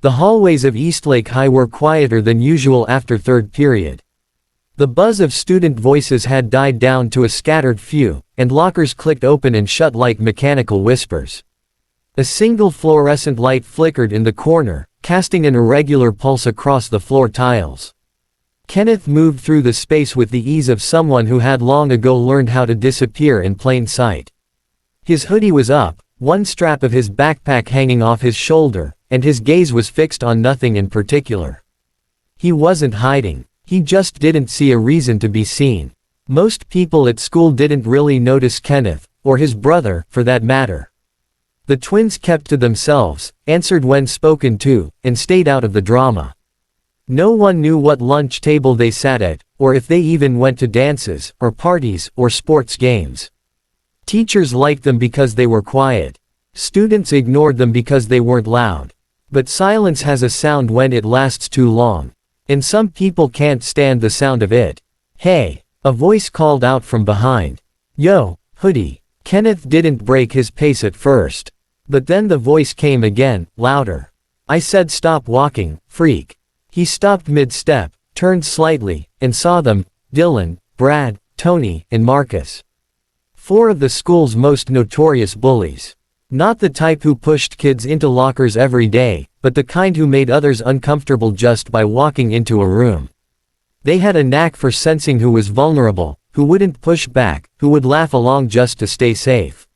The hallways of Eastlake High were quieter than usual after third period. The buzz of student voices had died down to a scattered few, and lockers clicked open and shut like mechanical whispers. A single fluorescent light flickered in the corner, casting an irregular pulse across the floor tiles. Kenneth moved through the space with the ease of someone who had long ago learned how to disappear in plain sight. His hoodie was up, one strap of his backpack hanging off his shoulder, and his gaze was fixed on nothing in particular. He wasn't hiding. He just didn't see a reason to be seen. Most people at school didn't really notice Kenneth, or his brother, for that matter. The twins kept to themselves, answered when spoken to, and stayed out of the drama. No one knew what lunch table they sat at, or if they even went to dances, or parties, or sports games. Teachers liked them because they were quiet. Students ignored them because they weren't loud. But silence has a sound when it lasts too long. And some people can't stand the sound of it. Hey! A voice called out from behind. Yo, hoodie. Kenneth didn't break his pace at first. But then the voice came again, louder. I said stop walking, freak. He stopped mid-step, turned slightly, and saw them, Dylan, Brad, Tony, and Marcus. 4 of the school's most notorious bullies. Not the type who pushed kids into lockers every day, but the kind who made others uncomfortable just by walking into a room. They had a knack for sensing who was vulnerable, who wouldn't push back, who would laugh along just to stay safe.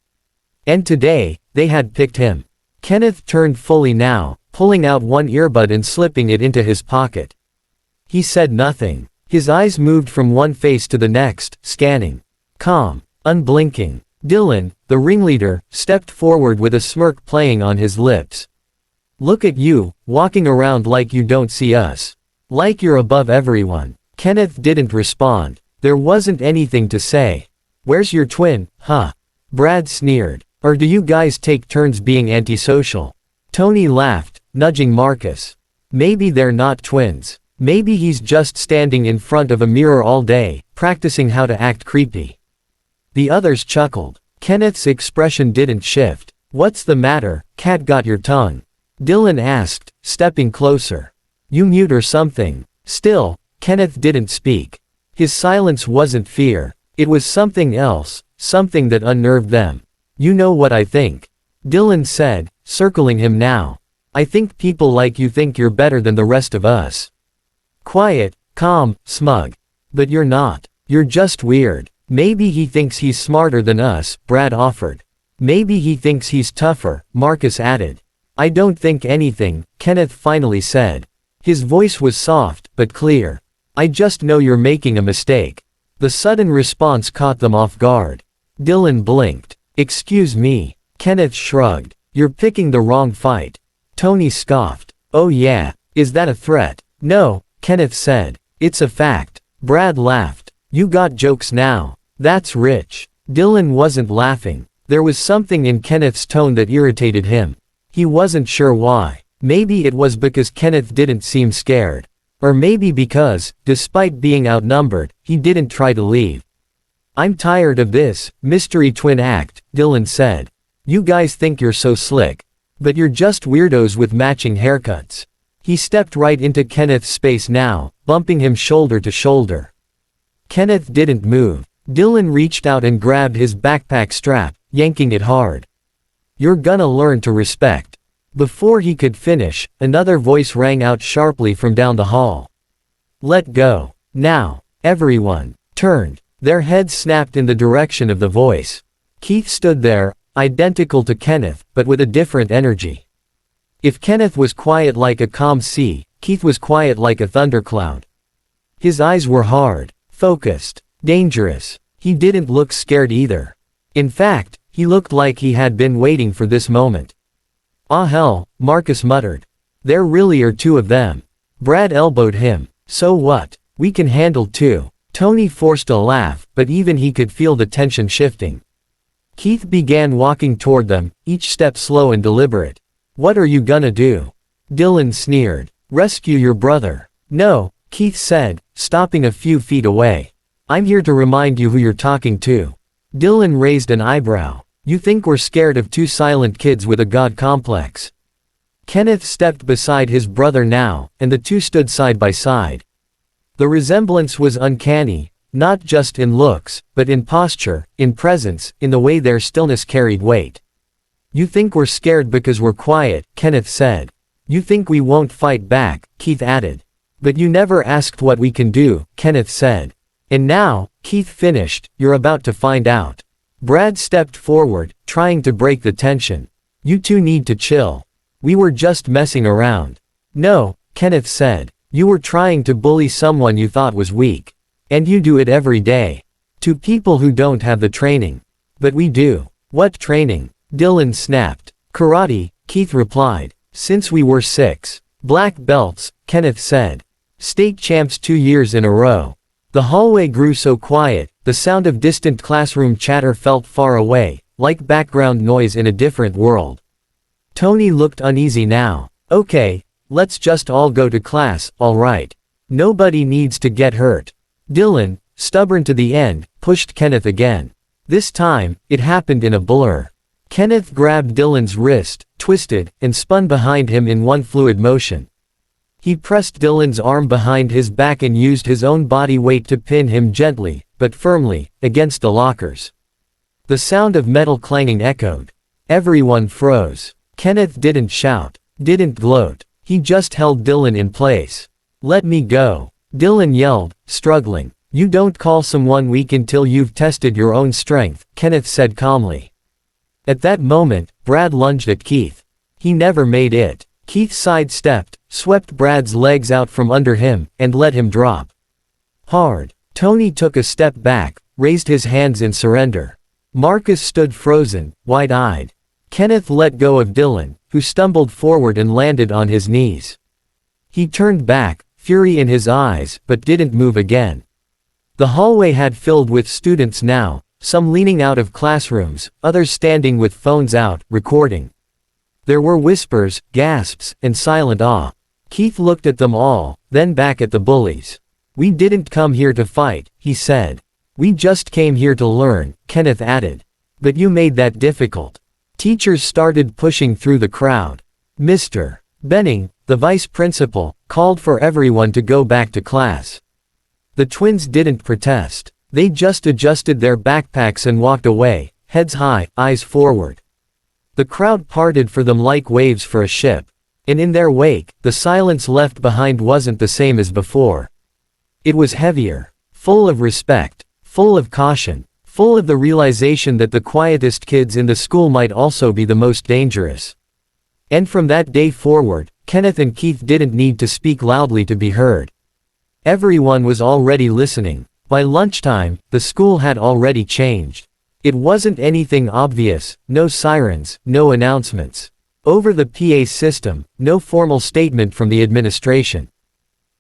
And today, they had picked him. Kenneth turned fully now, pulling out one earbud and slipping it into his pocket. He said nothing. His eyes moved from one face to the next, scanning. Calm, unblinking. Dylan, the ringleader, stepped forward with a smirk playing on his lips. Look at you, walking around like you don't see us. Like you're above everyone. Kenneth didn't respond. There wasn't anything to say. Where's your twin, huh? Brad sneered. Or do you guys take turns being antisocial? Tony laughed, nudging Marcus. Maybe they're not twins. Maybe he's just standing in front of a mirror all day, practicing how to act creepy. The others chuckled. Kenneth's expression didn't shift. What's the matter, cat got your tongue? Dylan asked, stepping closer. You mute or something? Still, Kenneth didn't speak. His silence wasn't fear. It was something else, something that unnerved them. You know what I think. Dylan said, circling him now. I think people like you think you're better than the rest of us. Quiet, calm, smug. But you're not. You're just weird. Maybe he thinks he's smarter than us, Brad offered. Maybe he thinks he's tougher, Marcus added. I don't think anything, Kenneth finally said. His voice was soft, but clear. I just know you're making a mistake. The sudden response caught them off guard. Dylan blinked. Excuse me. Kenneth shrugged. You're picking the wrong fight. Tony scoffed. Oh yeah, is that a threat? No, Kenneth said. It's a fact. Brad laughed. You got jokes now. That's rich. Dylan wasn't laughing. There was something in Kenneth's tone that irritated him. He wasn't sure why. Maybe it was because Kenneth didn't seem scared. Or maybe because, despite being outnumbered, he didn't try to leave. I'm tired of this mystery twin act, Dylan said. You guys think you're so slick. But you're just weirdos with matching haircuts. He stepped right into Kenneth's space now, bumping him shoulder to shoulder. Kenneth didn't move. Dylan reached out and grabbed his backpack strap, yanking it hard. You're gonna learn to respect. Before he could finish, another voice rang out sharply from down the hall. Let go. Now. Everyone turned. Their heads snapped in the direction of the voice. Keith stood there, identical to Kenneth, but with a different energy. If Kenneth was quiet like a calm sea, Keith was quiet like a thundercloud. His eyes were hard, focused, dangerous. He didn't look scared either. In fact, he looked like he had been waiting for this moment. Ah hell, Marcus muttered. There really are 2 of them. Brad elbowed him. So what? We can handle 2. Tony forced a laugh, but even he could feel the tension shifting. Keith began walking toward them, each step slow and deliberate. What are you gonna do? Dylan sneered. Rescue your brother. No, Keith said, stopping a few feet away. I'm here to remind you who you're talking to. Dylan raised an eyebrow. You think we're scared of 2 silent kids with a god complex? Kenneth stepped beside his brother now, and the two stood side by side. The resemblance was uncanny, not just in looks, but in posture, in presence, in the way their stillness carried weight. "You think we're scared because we're quiet," Kenneth said. "You think we won't fight back," Keith added. "But you never asked what we can do," Kenneth said. "And now," Keith finished, "you're about to find out." Brad stepped forward, trying to break the tension. "You two need to chill. We were just messing around." "No," Kenneth said. "You were trying to bully someone you thought was weak. And you do it every day. To people who don't have the training. But we do." "What training?" Dylan snapped. "Karate," Keith replied. "Since we were 6. Black belts," Kenneth said. "State champs 2 years in a row." The hallway grew so quiet, the sound of distant classroom chatter felt far away, like background noise in a different world. Tony looked uneasy now. "Okay, let's just all go to class, all right? Nobody needs to get hurt." Dylan, stubborn to the end, pushed Kenneth again. This time, it happened in a blur. Kenneth grabbed Dylan's wrist, twisted, and spun behind him in one fluid motion. He pressed Dylan's arm behind his back and used his own body weight to pin him gently, but firmly, against the lockers. The sound of metal clanging echoed. Everyone froze. Kenneth didn't shout, didn't gloat. He just held Dylan in place. "Let me go," Dylan yelled, struggling. "You don't call someone weak until you've tested your own strength," Kenneth said calmly. At that moment, Brad lunged at Keith. He never made it. Keith sidestepped, swept Brad's legs out from under him, and let him drop. Hard. Tony took a step back, raised his hands in surrender. Marcus stood frozen, wide-eyed. Kenneth let go of Dylan, who stumbled forward and landed on his knees. He turned back, fury in his eyes, but didn't move again. The hallway had filled with students now, some leaning out of classrooms, others standing with phones out, recording. There were whispers, gasps, and silent awe. Keith looked at them all, then back at the bullies. "We didn't come here to fight," he said. "We just came here to learn," Kenneth added. "But you made that difficult." Teachers started pushing through the crowd. Mr. Benning, the vice principal, called for everyone to go back to class. The twins didn't protest. They just adjusted their backpacks and walked away, heads high, eyes forward. The crowd parted for them like waves for a ship. And in their wake, the silence left behind wasn't the same as before. It was heavier, full of respect, full of caution, full of the realization that the quietest kids in the school might also be the most dangerous. And from that day forward, Kenneth and Keith didn't need to speak loudly to be heard. Everyone was already listening. By lunchtime, the school had already changed. It wasn't anything obvious, no sirens, no announcements. Over the PA system, no formal statement from the administration.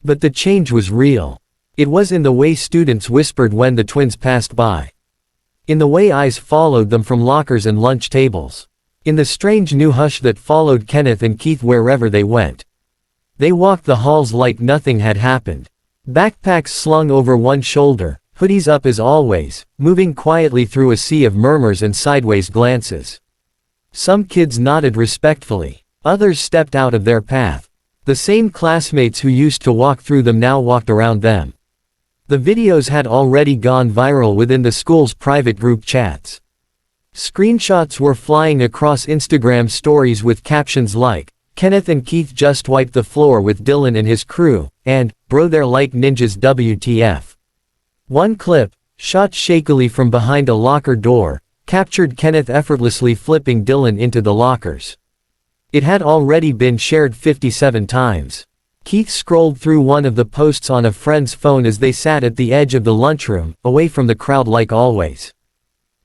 But the change was real. It was in the way students whispered when the twins passed by. In the way eyes followed them from lockers and lunch tables. In the strange new hush that followed Kenneth and Keith wherever they went. They walked the halls like nothing had happened. Backpacks slung over one shoulder, hoodies up as always, moving quietly through a sea of murmurs and sideways glances. Some kids nodded respectfully. Others stepped out of their path. The same classmates who used to walk through them now walked around them. The videos had already gone viral within the school's private group chats. Screenshots were flying across Instagram stories with captions like, "Kenneth and Keith just wiped the floor with Dylan and his crew," and, "Bro, they're like ninjas WTF." One clip, shot shakily from behind a locker door, captured Kenneth effortlessly flipping Dylan into the lockers. It had already been shared 57 times. Keith scrolled through one of the posts on a friend's phone as they sat at the edge of the lunchroom, away from the crowd like always.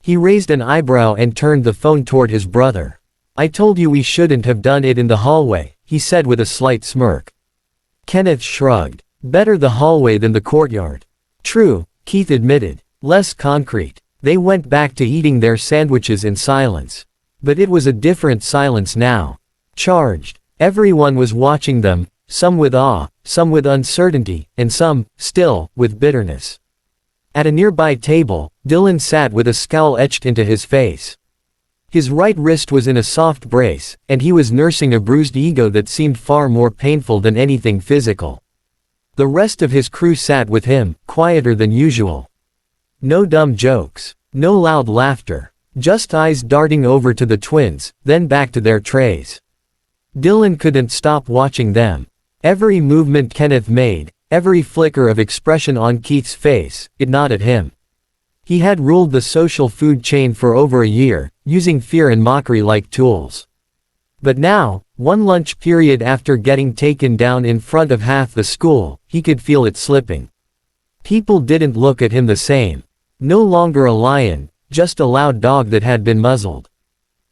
He raised an eyebrow and turned the phone toward his brother. "I told you we shouldn't have done it in the hallway," he said with a slight smirk. Kenneth shrugged. "Better the hallway than the courtyard." "True," Keith admitted. "Less concrete." They went back to eating their sandwiches in silence. But it was a different silence now. Charged. Everyone was watching them, some with awe, some with uncertainty, and some, still, with bitterness. At a nearby table, Dylan sat with a scowl etched into his face. His right wrist was in a soft brace, and he was nursing a bruised ego that seemed far more painful than anything physical. The rest of his crew sat with him, quieter than usual. No dumb jokes. No loud laughter. Just eyes darting over to the twins, then back to their trays. Dylan couldn't stop watching them. Every movement Kenneth made, every flicker of expression on Keith's face, it gnawed at him. He had ruled the social food chain for over a year, using fear and mockery like tools. But now, one lunch period after getting taken down in front of half the school, he could feel it slipping. People didn't look at him the same. No longer a lion, just a loud dog that had been muzzled.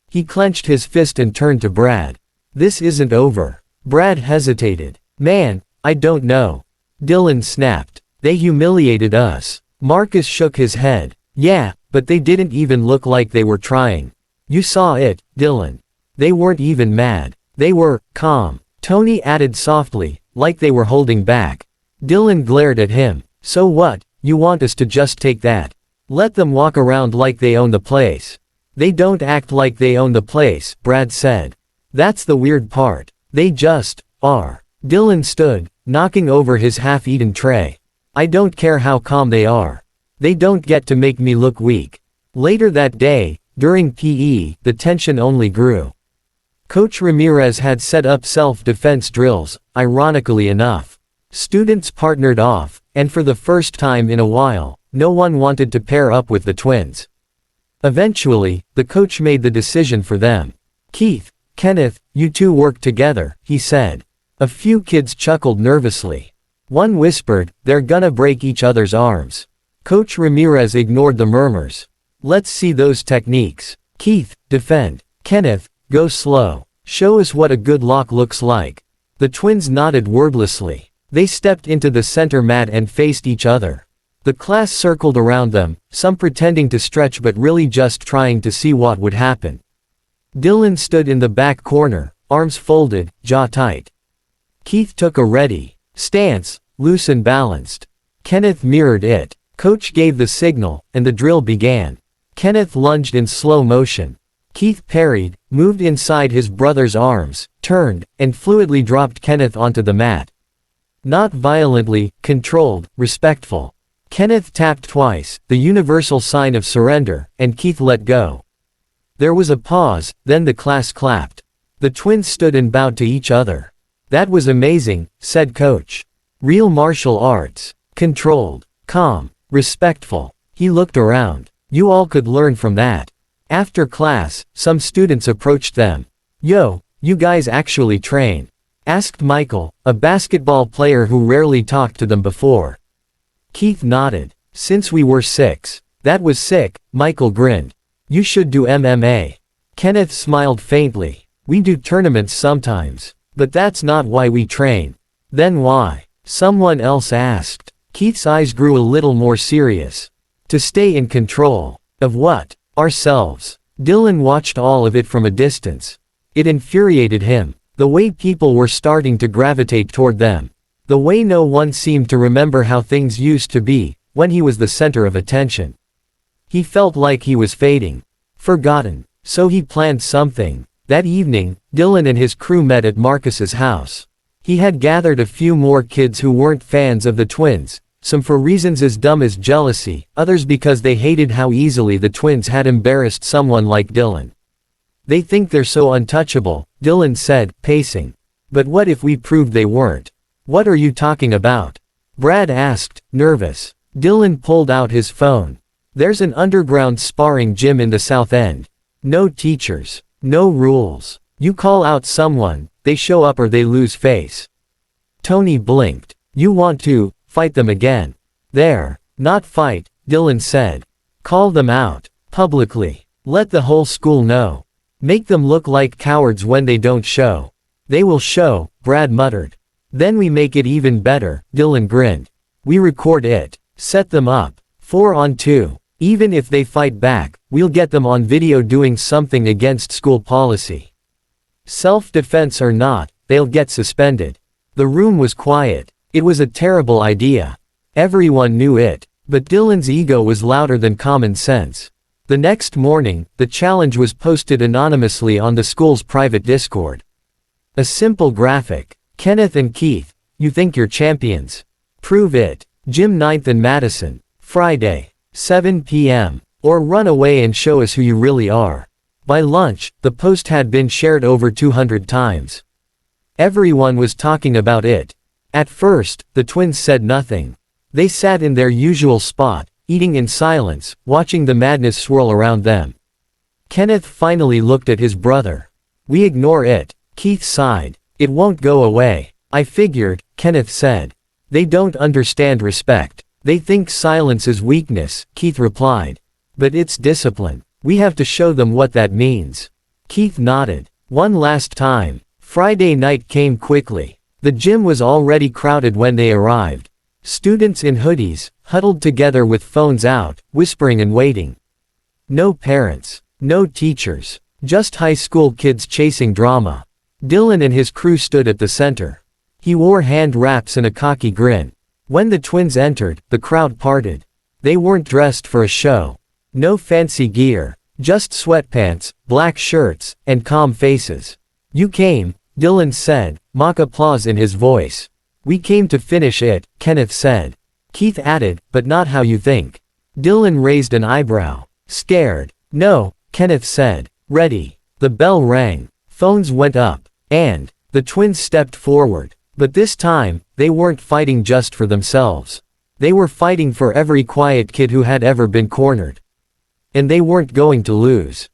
He clenched his fist and turned to Brad. "This isn't over." Brad hesitated. "Man, I don't know." Dylan snapped. "They humiliated us." Marcus shook his head. "Yeah, but they didn't even look like they were trying. You saw it, Dylan. They weren't even mad. They were calm." Tony added softly, like they were holding back. Dylan glared at him. "So what, you want us to just take that? Let them walk around like they own the place." "They don't act like they own the place," Brad said. "That's the weird part. They just are." Dylan stood, knocking over his half-eaten tray. "I don't care how calm they are. They don't get to make me look weak." Later that day, during PE, the tension only grew. Coach Ramirez had set up self-defense drills, ironically enough. Students partnered off, and for the first time in a while, no one wanted to pair up with the twins. Eventually, the coach made the decision for them. "Keith, Kenneth, you two work together," he said. A few kids chuckled nervously. One whispered, "They're gonna break each other's arms." Coach Ramirez ignored the murmurs. "Let's see those techniques. Keith, defend. Kenneth, go slow. Show us what a good lock looks like." The twins nodded wordlessly. They stepped into the center mat and faced each other. The class circled around them, some pretending to stretch but really just trying to see what would happen. Dylan stood in the back corner, arms folded, jaw tight. Keith took a ready stance, loose and balanced. Kenneth mirrored it. Coach gave the signal, and the drill began. Kenneth lunged in slow motion. Keith parried, moved inside his brother's arms, turned, and fluidly dropped Kenneth onto the mat. Not violently, controlled, respectful. Kenneth tapped twice, the universal sign of surrender, and Keith let go. There was a pause, then the class clapped. The twins stood and bowed to each other. "That was amazing," said Coach. "Real martial arts. Controlled, calm, respectful." He looked around. "You all could learn from that." After class, some students approached them. "Yo, you guys actually train?" asked Michael, a basketball player who rarely talked to them before. Keith nodded. "Since we were 6. That was sick," Michael grinned. "You should do MMA." Kenneth smiled faintly. "We do tournaments sometimes. But that's not why we train." "Then why?" someone else asked. Keith's eyes grew a little more serious. "To stay in control." "Of what?" "Ourselves." Dylan watched all of it from a distance. It infuriated him. The way people were starting to gravitate toward them. The way no one seemed to remember how things used to be, when he was the center of attention. He felt like he was fading. Forgotten. So he planned something. That evening, Dylan and his crew met at Marcus's house. He had gathered a few more kids who weren't fans of the twins, some for reasons as dumb as jealousy, others because they hated how easily the twins had embarrassed someone like Dylan. "They think they're so untouchable," Dylan said, pacing. "But what if we proved they weren't?" "What are you talking about?" Brad asked, nervous. Dylan pulled out his phone. "There's an underground sparring gym in the South End. No teachers. No rules. You call out someone, they show up or they lose face." Tony blinked. "You want to fight them again?" "There. Not fight," Dylan said. "Call them out. Publicly. Let the whole school know. Make them look like cowards when they don't show." "They will show," Brad muttered. "Then we make it even better," Dylan grinned. "We record it. Set them up. 4 on 2. Even if they fight back, we'll get them on video doing something against school policy. Self-defense or not, they'll get suspended." The room was quiet. It was a terrible idea. Everyone knew it. But Dylan's ego was louder than common sense. The next morning, the challenge was posted anonymously on the school's private Discord. A simple graphic. Kenneth and Keith, you think you're champions? Prove it. Gym 9th and Madison. Friday. 7 p.m. Or run away and show us who you really are. By lunch, the post had been shared over 200 times. Everyone was talking about it. At first, the twins said nothing. They sat in their usual spot, eating in silence, watching the madness swirl around them. Kenneth finally looked at his brother. We ignore it. Keith sighed. It won't go away. I figured, Kenneth said. They don't understand respect. They think silence is weakness, Keith replied. But it's discipline. We have to show them what that means. Keith nodded. One last time. Friday night came quickly. The gym was already crowded when they arrived. Students in hoodies, huddled together with phones out, whispering and waiting. No parents. No teachers. Just high school kids chasing drama. Dylan and his crew stood at the center. He wore hand wraps and a cocky grin. When the twins entered, the crowd parted. They weren't dressed for a show. No fancy gear. Just sweatpants, black shirts, and calm faces. You came, Dylan said, mock applause in his voice. We came to finish it, Kenneth said. Keith added, but not how you think. Dylan raised an eyebrow. Scared. No, Kenneth said. Ready. The bell rang. Phones went up. And the twins stepped forward. But this time, they weren't fighting just for themselves. They were fighting for every quiet kid who had ever been cornered. And they weren't going to lose.